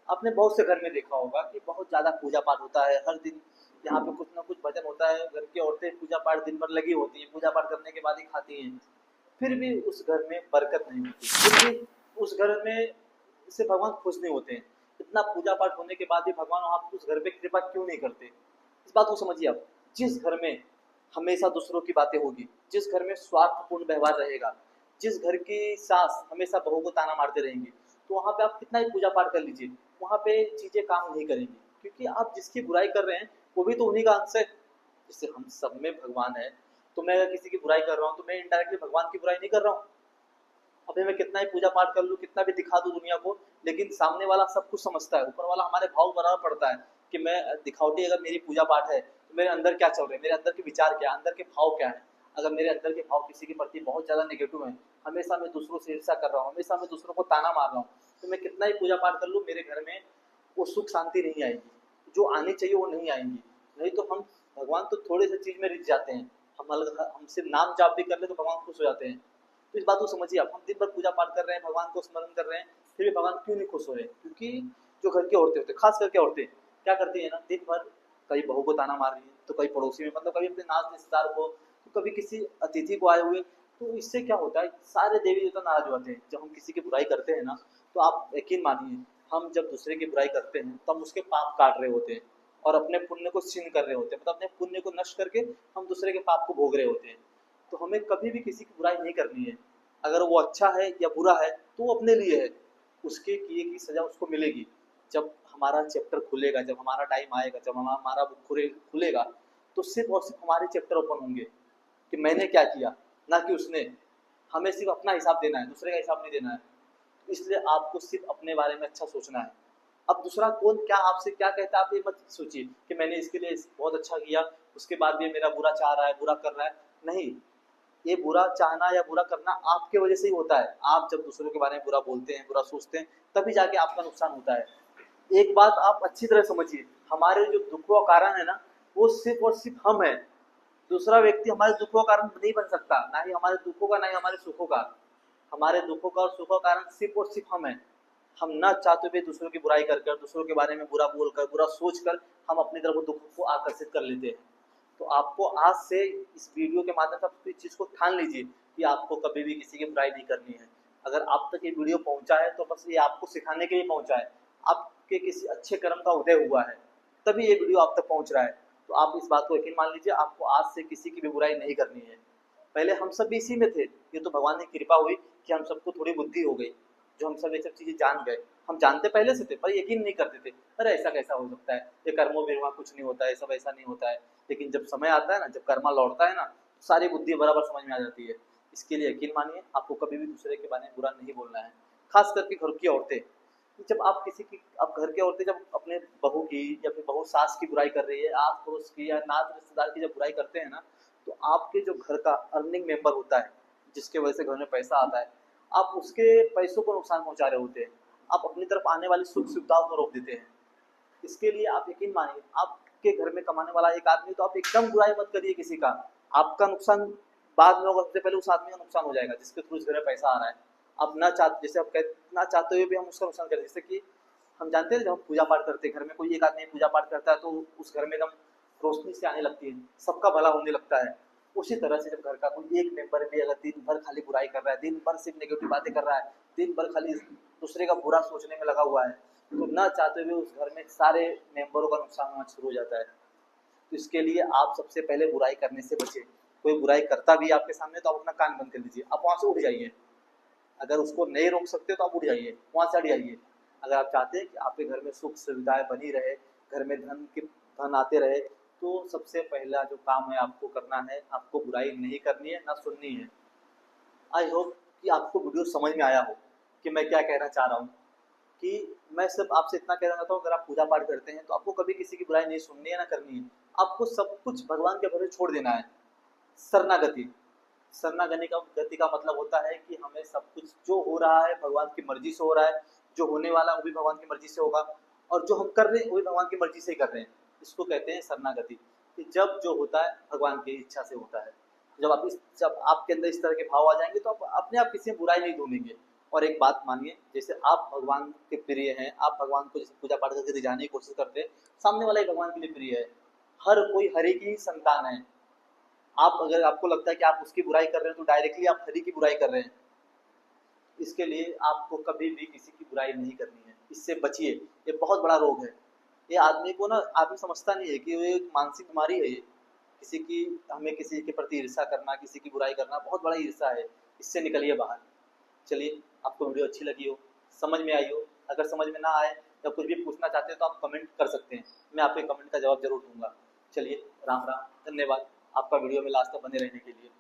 आपने बहुत से घर में देखा होगा कि बहुत ज़्यादा पूजा पाठ होता है हर दिन। यहाँ पे कुछ ना कुछ भजन होता है, घर की औरतें पूजा पाठ दिन भर लगी होती हैं, पूजा पाठ करने के बाद ही खाती हैं। फिर भी उस घर में बरकत नहीं होती, फिर भी उस घर में से भगवान खुश नहीं होते हैं। इतना पूजा पाठ होने के बाद भी भगवान वहाँ उस घर पे कृपा क्यों नहीं करते? इस बात को समझिए आप। जिस घर में हमेशा दूसरों की बातें होगी, जिस घर में स्वार्थपूर्ण व्यवहार रहेगा, जिस घर की सास हमेशा बहू को ताना मारते रहेंगी, तो वहाँ पे आप कितना ही पूजा पाठ कर लीजिए, वहाँ पे चीजें काम नहीं करेंगी। क्योंकि आप जिसकी बुराई कर रहे हैं वो भी तो उन्हीं का अंश है। जैसे हम सब में भगवान है, तो मैं अगर किसी की बुराई कर रहा हूँ तो मैं इनडायरेक्टली भगवान की बुराई नहीं कर रहा हूँ। अभी मैं कितना ही पूजा पाठ कर लूँ, कितना भी दिखा दूँ दुनिया को, लेकिन सामने वाला सब कुछ समझता है, ऊपर वाला हमारे भाव बराबर पड़ता है कि मैं दिखावटी अगर मेरी पूजा पाठ है तो मेरे अंदर क्या चल रहा है, मेरे अंदर के विचार क्या है, अंदर के भाव क्या है। अगर मेरे अंदर के भाव किसी के प्रति बहुत ज़्यादा नेगेटिव है, हमेशा मैं दूसरों से ईर्ष्या कर रहा हूँ, हमेशा मैं दूसरों को ताना मार रहा हूँ, तो मैं कितना ही पूजा पाठ कर लूँ, मेरे घर में वो सुख शांति नहीं आएगी, जो आनी चाहिए वो नहीं आएंगी। नहीं तो हम भगवान तो थोड़े से चीज़ में रिझ जाते हैं। हम सिर्फ नाम जाप भी कर ले तो भगवान खुश हो जाते हैं। तो इस बात को समझिए आप। हम दिन भर पूजा पाठ कर रहे हैं, भगवान को स्मरण कर रहे हैं, फिर भी भगवान क्यों नहीं खुश हो रहे? क्योंकि जो घर की औरतें होती हैं, खास करके औरतें क्या करती है ना, दिन भर कभी बहू को ताना मार रही है, तो कभी पड़ोसी में, मतलब कभी अपने नाज रिश्तेदार को, तो कभी किसी अतिथि को आए हुए। तो इससे क्या होता है, सारे देवी देवता नाराज हो जाते हैं। जब हम किसी की बुराई करते हैं ना, तो आप यकीन मानिए, हम जब दूसरे की बुराई करते हैं तो हम उसके पाप काट रहे होते हैं और अपने पुण्य को छीन कर रहे होते हैं, मतलब अपने पुण्य को नष्ट करके हम दूसरे के पाप को भोग रहे होते हैं। तो हमें कभी भी किसी की बुराई नहीं करनी है। अगर वो अच्छा है या बुरा है तो वो अपने लिए है, उसके किए की सजा उसको मिलेगी। जब हमारा चैप्टर खुलेगा, जब हमारा टाइम आएगा, जब हमारा बुक खुलेगा, तो सिर्फ और सिर्फ हमारे चैप्टर ओपन होंगे कि मैंने क्या किया, ना कि उसने। हमें सिर्फ अपना हिसाब देना है, दूसरे का हिसाब नहीं देना है। इसलिए आपको सिर्फ अपने बारे में अच्छा सोचना है। अब दूसरा कौन क्या आपसे क्या कहता है आप ये मत सोचिए कि मैंने इसके लिए बहुत अच्छा किया, उसके बाद भी मेरा बुरा चाह रहा है, बुरा कर रहा है। नहीं, ये बुरा चाहना या बुरा करना आपके वजह से ही होता है। आप जब दूसरों के बारे में बुरा बोलते हैं, बुरा सोचते हैं, तभी जाके आपका नुकसान होता है। एक बात आप अच्छी तरह समझिए, हमारे जो दुखों का कारण है ना, वो सिर्फ और सिर्फ हम हैं। दूसरा व्यक्ति हमारे दुखों का कारण नहीं बन सकता, ना ही हमारे दुखों का, ना ही हमारे सुखों का। हमारे दुखों का और सुखों का कारण सिर्फ और सिर्फ हम हैं। हम ना चाहते हुए दूसरों की बुराई कर कर, दूसरों के बारे में बुरा बोलकर, बुरा सोचकर हम अपनी तरफ दुखों को आकर्षित कर लेते हैं। तो आपको आज से इस वीडियो के माध्यम से आप इस चीज़ को ठान लीजिए कि आपको कभी भी किसी की बुराई नहीं करनी है। अगर आप तक ये वीडियो पहुंचा है तो बस ये आपको सिखाने के लिए पहुंचा है। आपके किसी अच्छे कर्म का उदय हुआ है, तभी ये वीडियो आप तक पहुंच रहा है। तो आप इस बात को यकीन मान लीजिए, आपको आज से किसी की भी बुराई नहीं करनी है। पहले हम सब भी इसी में थे, ये तो भगवान की कृपा हुई कि हम सबको थोड़ी बुद्धि हो गई, जो हम सब ये सब चीज़ें जान गए। हम जानते पहले से थे पर यकीन नहीं करते थे। अरे ऐसा कैसा हो सकता है, ये कर्मों बिरवा कुछ नहीं होता है, सब ऐसा नहीं होता है। लेकिन जब समय आता है ना, जब कर्मा लौटता है ना, तो सारी बुद्धि बराबर समझ में आ जाती है। इसके लिए यकीन मानिए, आपको कभी भी दूसरे के बारे में बुरा नहीं बोलना है। खास करके घर की औरतें, जब आप किसी की, आप घर की औरतें जब अपने बहू की या फिर बहू सास की बुराई कर रही है, आस पड़ोस की या नात रिश्तेदार की जब बुराई करते हैं ना, तो आपके जो घर का अर्निंग मेंबर होता है, जिसके वजह से घर में पैसा आता है, आप उसके पैसों को नुकसान पहुंचा रहे होते हैं। आप अपनी तरफ आने वाली सुख सुविधाओं को रोक देते हैं। इसके लिए आप यकीन मानिए, आपके घर में कमाने वाला एक आदमी, तो आप एकदम बुराई मत करिए किसी का। आपका नुकसान बाद में होगा, सबसे पहले उस आदमी का नुकसान हो जाएगा जिसके थ्रू इस घर में पैसा आ रहा है। आप ना चाहते, जैसे आप ना चाहते हुए भी हम उसका नुकसान करें। जैसे कि हम जानते हैं जब हम पूजा पाठ करते हैं, घर में कोई एक आदमी पूजा पाठ करता है तो उस घर में एकदम रोशनी से आने लगती है, सबका भला होने लगता है। उसी तरह से जब घर का कोई एक मेंबर भी अगर दिन भर खाली बुराई कर रहा है, दिन भर सिर्फ नेगेटिव बातें कर रहा है, दिन भर खाली दूसरे का बुरा सोचने में लगा हुआ है, तो ना चाहते हुए उस घर में सारे मेंबरों का नुकसान होना शुरू हो जाता है। तो इसके लिए आप सबसे पहले बुराई करने से बचें। कोई बुराई करता भी है आपके सामने तो आप अपना कान बंद कर लीजिए, आप वहाँ से उठ जाइए। अगर उसको नहीं रोक सकते तो आप उठ जाइए, वहाँ से हट जाइए। अगर आप चाहते हैं कि आपके घर में सुख सुविधाएं बनी रहे, घर में धन आते रहे, तो सबसे पहला जो काम है आपको करना है, आपको बुराई नहीं करनी है, ना सुननी है। आई होप कि आपको वीडियो समझ में आया हो कि मैं क्या कहना चाह रहा हूँ। कि मैं सिर्फ आपसे इतना कहना चाहता हूँ, अगर आप पूजा पाठ करते हैं तो आपको कभी किसी की बुराई नहीं सुननी है, ना करनी है। आपको सब कुछ भगवान के भरोसे छोड़ देना है। शरणागति, शरणागति का मतलब होता है कि हमें सब कुछ जो हो रहा है भगवान की मर्जी से हो रहा है, जो होने वाला है वो भी भगवान की मर्जी से होगा, और जो हम कर रहे हैं वो भी भगवान की मर्जी से ही कर रहे हैं। इसको कहते हैं शरणागति, कि जब जो होता है भगवान की इच्छा से होता है। जब आपके अंदर इस तरह के भाव आ जाएंगे तो आप अपने आप किसी में बुराई नहीं ढूंढेंगे, और एक बात मानिए, जैसे आप भगवान के प्रिय हैं, आप भगवान को जैसे पूजा पाठ करके रिझाने की कोशिश करते हैं, सामने वाला ही भगवान के लिए प्रिय है। हर कोई हरि की ही संतान है। आप अगर आपको लगता है कि आप उसकी बुराई कर रहे हैं तो डायरेक्टली आप हरि की बुराई कर रहे हैं। इसके लिए आपको कभी भी किसी की बुराई नहीं करनी है, इससे बचिए। ये बहुत बड़ा रोग है। ये आदमी को ना, आदमी समझता नहीं है कि ये एक मानसिक बीमारी है। ये किसी की, हमें किसी के प्रति ईर्ष्या करना, किसी की बुराई करना बहुत बड़ा ईर्ष्या है। इससे निकलिए बाहर। चलिए, आपको वीडियो अच्छी लगी हो, समझ में आई हो, अगर समझ में ना आए या कुछ भी पूछना चाहते हैं तो आप कमेंट कर सकते हैं, मैं आपके कमेंट का जवाब जरूर दूंगा। चलिए, राम राम, धन्यवाद आपका वीडियो में लास्ट तक बने रहने के लिए।